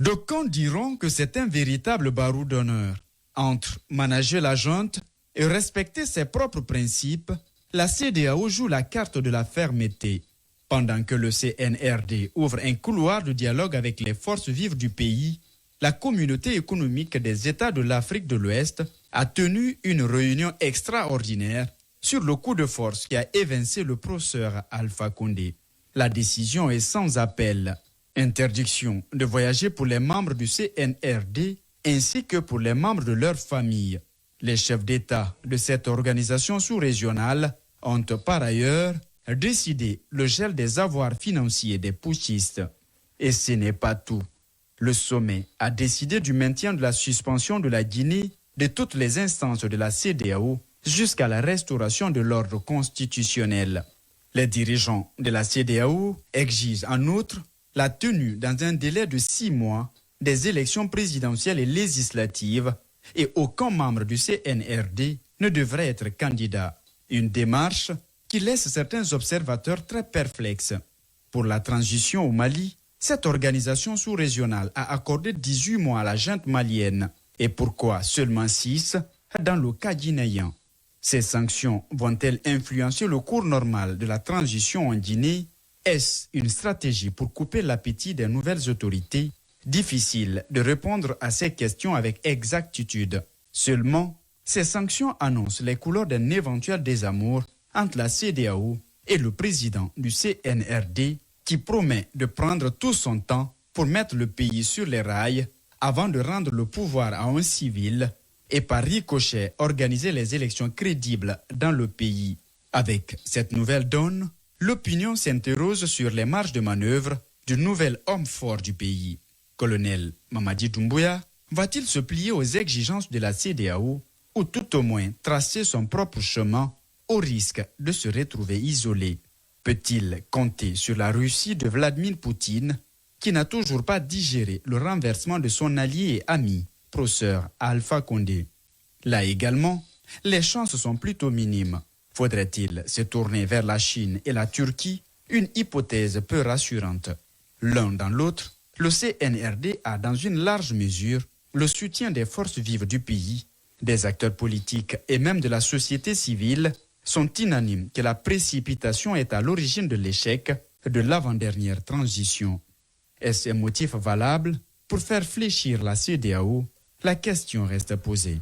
D'aucuns diront que c'est un véritable barreau d'honneur. Entre manager la junte et respecter ses propres principes, la CEDEAO joue la carte de la fermeté. Pendant que le CNRD ouvre un couloir de dialogue avec les forces vives du pays, la communauté économique des États de l'Afrique de l'Ouest a tenu une réunion extraordinaire sur le coup de force qui a évincé le professeur Alpha Condé. La décision est sans appel. Interdiction de voyager pour les membres du CNRD ainsi que pour les membres de leur famille. Les chefs d'État de cette organisation sous-régionale ont par ailleurs décidé le gel des avoirs financiers des putschistes. Et ce n'est pas tout. Le sommet a décidé du maintien de la suspension de la Guinée de toutes les instances de la CEDEAO jusqu'à la restauration de l'ordre constitutionnel. Les dirigeants de la CEDEAO exigent en outre la tenue dans un délai de 6 mois des élections présidentielles et législatives et aucun membre du CNRD ne devrait être candidat. Une démarche qui laisse certains observateurs très perplexes. Pour la transition au Mali, cette organisation sous-régionale a accordé 18 mois à la junte malienne. Et pourquoi seulement 6 dans le cas guinéen? Ces sanctions vont-elles influencer le cours normal de la transition en Guinée? Est-ce une stratégie pour couper l'appétit des nouvelles autorités? Difficile de répondre à ces questions avec exactitude. Seulement, ces sanctions annoncent les couleurs d'un éventuel désamour entre la CEDEAO et le président du CNRD qui promet de prendre tout son temps pour mettre le pays sur les rails avant de rendre le pouvoir à un civil et par ricochet organiser les élections crédibles dans le pays. Avec cette nouvelle donne, l'opinion s'interroge sur les marges de manœuvre du nouvel homme fort du pays. Colonel Mamadi Doumbouya va-t-il se plier aux exigences de la CEDEAO ou tout au moins tracer son propre chemin au risque de se retrouver isolé? Peut-il compter sur la Russie de Vladimir Poutine qui n'a toujours pas digéré le renversement de son allié et ami, professeur Alpha Condé? Là également, les chances sont plutôt minimes. Faudrait-il se tourner vers la Chine et la Turquie? Une hypothèse peu rassurante. L'un dans l'autre, le CNRD a dans une large mesure le soutien des forces vives du pays, des acteurs politiques et même de la société civile sont unanimes que la précipitation est à l'origine de l'échec de l'avant-dernière transition. Est-ce un motif valable pour faire fléchir la CEDEAO? La question reste posée.